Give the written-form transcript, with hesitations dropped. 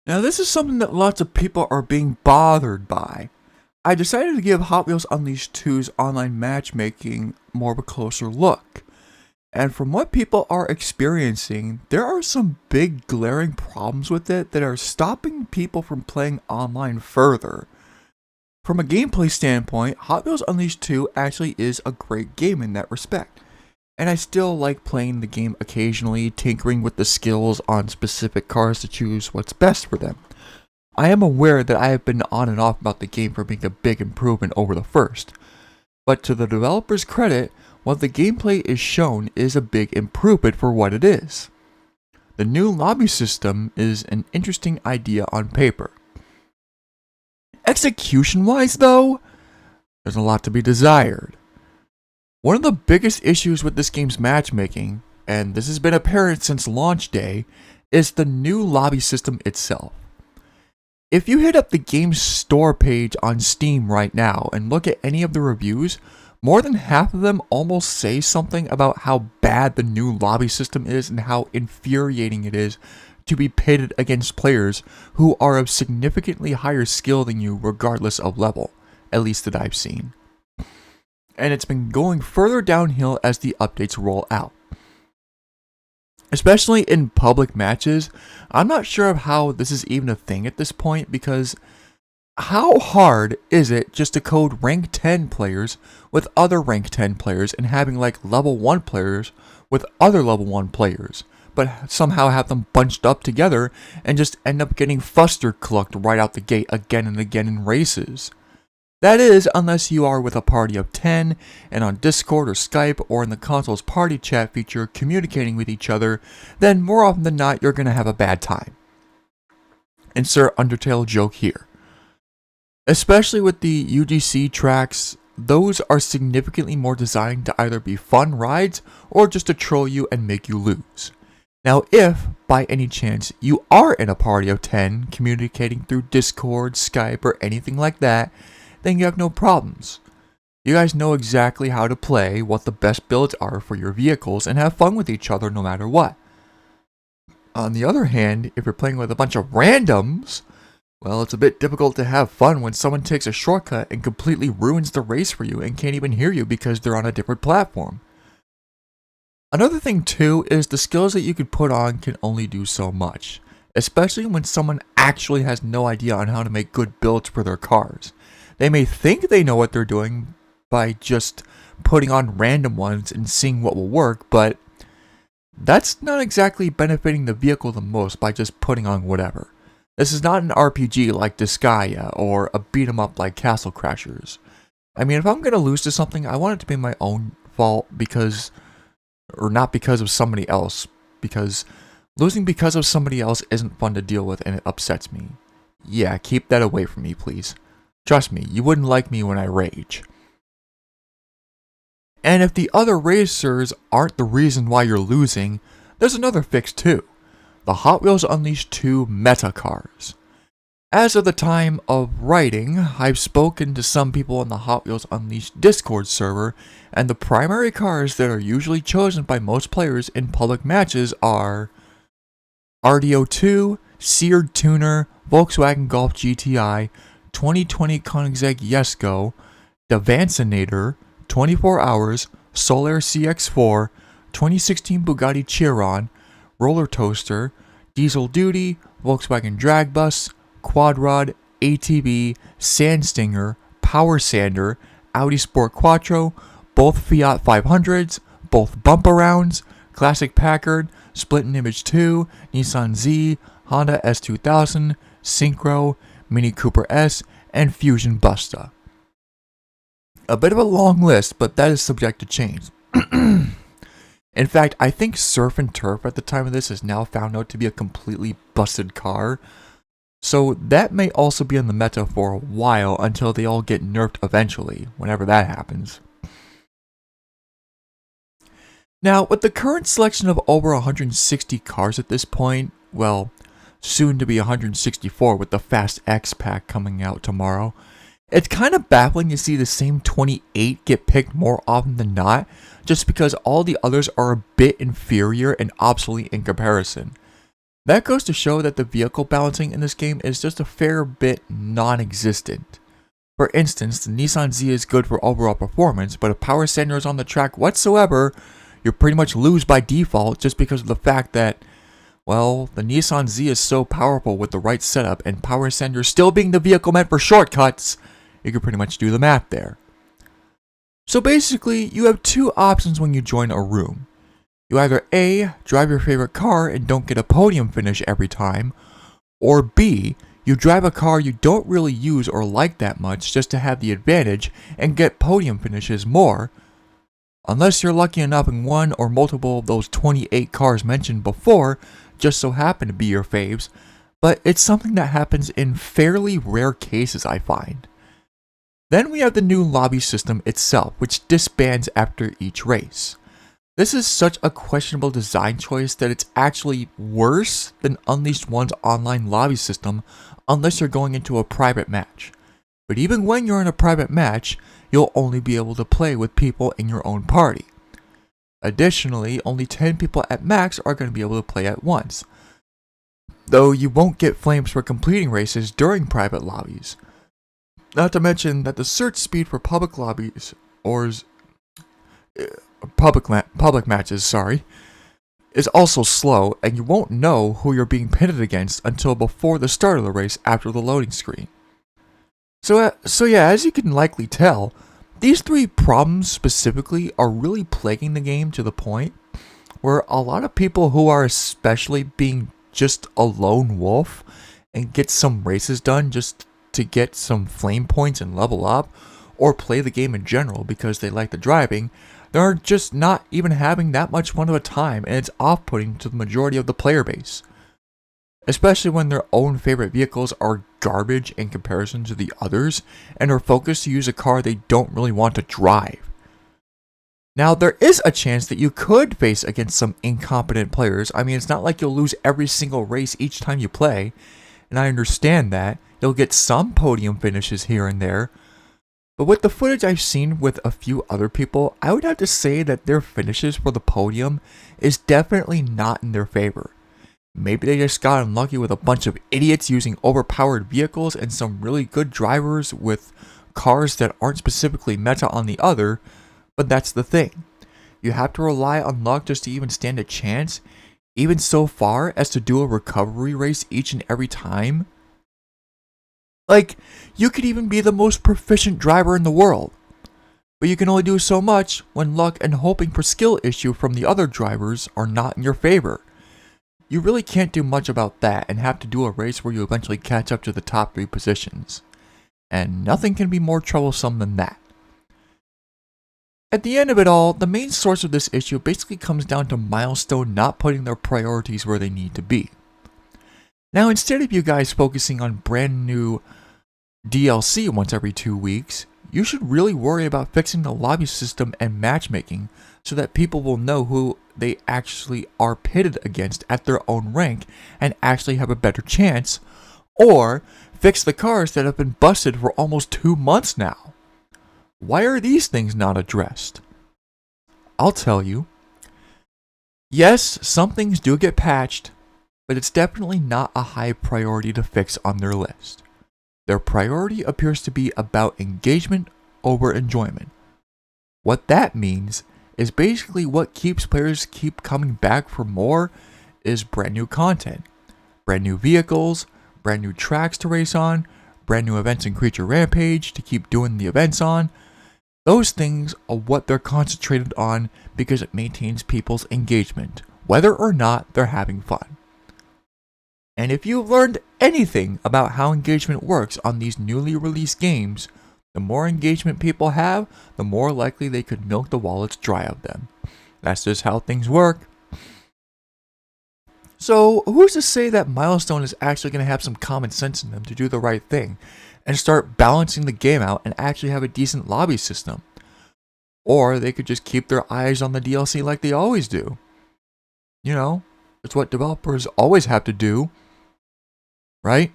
Now, this is something that lots of people are being bothered by. I decided to give Hot Wheels Unleashed 2's online matchmaking more of a closer look. And from what people are experiencing, there are some big glaring problems with it that are stopping people from playing online further. From a gameplay standpoint, Hot Wheels Unleashed 2 actually is a great game in that respect. And I still like playing the game occasionally, tinkering with the skills on specific cars to choose what's best for them. I am aware that I have been on and off about the game for being a big improvement over the first, but to the developer's credit, what the gameplay is shown is a big improvement for what it is. The new lobby system is an interesting idea on paper. Execution-wise though, there's a lot to be desired. One of the biggest issues with this game's matchmaking, and this has been apparent since launch day, is the new lobby system itself. If you hit up the game's store page on Steam right now and look at any of the reviews, more than half of them almost say something about how bad the new lobby system is and how infuriating it is to be pitted against players who are of significantly higher skill than you regardless of level, at least that I've seen. And it's been going further downhill as the updates roll out. Especially in public matches, I'm not sure of how this is even a thing at this point because how hard is it just to code rank 10 players with other rank 10 players and having like level 1 players with other level 1 players, but somehow have them bunched up together and just end up getting fuster clucked right out the gate again and again in races? That is, unless you are with a party of 10 and on Discord or Skype or in the console's party chat feature communicating with each other, then more often than not you're going to have a bad time. Insert Undertale joke here. Especially with the UGC tracks, those are significantly more designed to either be fun rides or just to troll you and make you lose. Now if, by any chance, you are in a party of 10 communicating through Discord, Skype, or anything like that, then you have no problems. You guys know exactly how to play, what the best builds are for your vehicles, and have fun with each other no matter what. On the other hand, if you're playing with a bunch of randoms, well, it's a bit difficult to have fun when someone takes a shortcut and completely ruins the race for you and can't even hear you because they're on a different platform. Another thing too is the skills that you could put on can only do so much, especially when someone actually has no idea on how to make good builds for their cars. They may think they know what they're doing by just putting on random ones and seeing what will work, but that's not exactly benefiting the vehicle the most by just putting on whatever. This is not an RPG like Disgaea or a beat 'em up like Castle Crashers. I mean, if I'm gonna lose to something, I want it to be my own fault or not because of somebody else, because losing because of somebody else isn't fun to deal with and it upsets me. Yeah, keep that away from me, please. Trust me, you wouldn't like me when I rage. And if the other racers aren't the reason why you're losing, there's another fix too. The Hot Wheels Unleashed 2 meta cars. As of the time of writing, I've spoken to some people on the Hot Wheels Unleashed Discord server, and the primary cars that are usually chosen by most players in public matches are RDO2, Seared Tuner, Volkswagen Golf GTI, 2020 Koenigsegg Jesko, the Vancinator, 24 Hours, Solar CX4, 2016 Bugatti Chiron, Roller Toaster, Diesel Duty, Volkswagen Drag Bus, Quad Rod, ATV, Sand Stinger, Power Sander, Audi Sport Quattro, both Fiat 500s, both bump arounds, Classic Packard, Split and Image 2, Nissan Z, Honda S2000, Synchro, Mini Cooper S, and Fusion Busta. A bit of a long list, but that is subject to change. In fact, I think Surf and Turf at the time of this is now found out to be a completely busted car, so that may also be in the meta for a while until they all get nerfed eventually, whenever that happens. Now, with the current selection of over 160 cars at this point, well, soon to be 164 with the Fast X pack coming out tomorrow, it's kind of baffling to see the same 28 get picked more often than not, just because all the others are a bit inferior and obsolete in comparison. That goes to show that the vehicle balancing in this game is just a fair bit non-existent. For instance, the Nissan Z is good for overall performance, but if power sander is on the track whatsoever, you pretty much lose by default just because of the fact that, well, the Nissan Z is so powerful with the right setup and power sander still being the vehicle meant for shortcuts, you can pretty much do the math there. So basically, you have two options when you join a room. You either A, drive your favorite car and don't get a podium finish every time, or B, you drive a car you don't really use or like that much just to have the advantage and get podium finishes more, unless you're lucky enough and one or multiple of those 28 cars mentioned before just so happen to be your faves, but it's something that happens in fairly rare cases, I find. Then we have the new lobby system itself, which disbands after each race. This is such a questionable design choice that it's actually worse than Unleashed 1's online lobby system unless you're going into a private match. But even when you're in a private match, you'll only be able to play with people in your own party. Additionally, only 10 people at max are going to be able to play at once, though you won't get flames for completing races during private lobbies. Not to mention that the search speed for public lobbies, or public matches, is also slow, and you won't know who you're being pitted against until before the start of the race after the loading screen. So yeah, as you can likely tell, these three problems specifically are really plaguing the game to the point where a lot of people who are especially being just a lone wolf and get some races done just to get some flame points and level up, or play the game in general because they like the driving, they're just not even having that much fun of a time, and it's off-putting to the majority of the player base. Especially when their own favorite vehicles are garbage in comparison to the others, and are focused to use a car they don't really want to drive. Now, there is a chance that you could face against some incompetent players. I mean, it's not like you'll lose every single race each time you play, and I understand that. You'll get some podium finishes here and there, but with the footage I've seen with a few other people, I would have to say that their finishes for the podium is definitely not in their favor. Maybe they just got unlucky with a bunch of idiots using overpowered vehicles and some really good drivers with cars that aren't specifically meta on the other, but that's the thing. You have to rely on luck just to even stand a chance, even so far as to do a recovery race each and every time. Like, you could even be the most proficient driver in the world, but you can only do so much when luck and hoping for skill issue from the other drivers are not in your favor. You really can't do much about that and have to do a race where you eventually catch up to the top 3 positions. And nothing can be more troublesome than that. At the end of it all, the main source of this issue basically comes down to Milestone not putting their priorities where they need to be. Now, instead of you guys focusing on brand new DLC once every 2 weeks, you should really worry about fixing the lobby system and matchmaking so that people will know who they actually are pitted against at their own rank and actually have a better chance, or fix the cars that have been busted for almost 2 months now. Why are these things not addressed? I'll tell you. Yes, some things do get patched, but it's definitely not a high priority to fix on their list. Their priority appears to be about engagement over enjoyment. What that means is basically what keeps players keep coming back for more is brand new content, brand new vehicles, brand new tracks to race on, brand new events in Creature Rampage to keep doing the events on. Those things are what they're concentrated on because it maintains people's engagement, whether or not they're having fun. And if you've learned anything about how engagement works on these newly released games, the more engagement people have, the more likely they could milk the wallets dry of them. That's just how things work. So, who's to say that Milestone is actually going to have some common sense in them to do the right thing and start balancing the game out and actually have a decent lobby system? Or they could just keep their eyes on the DLC like they always do. You know, it's what developers always have to do, right?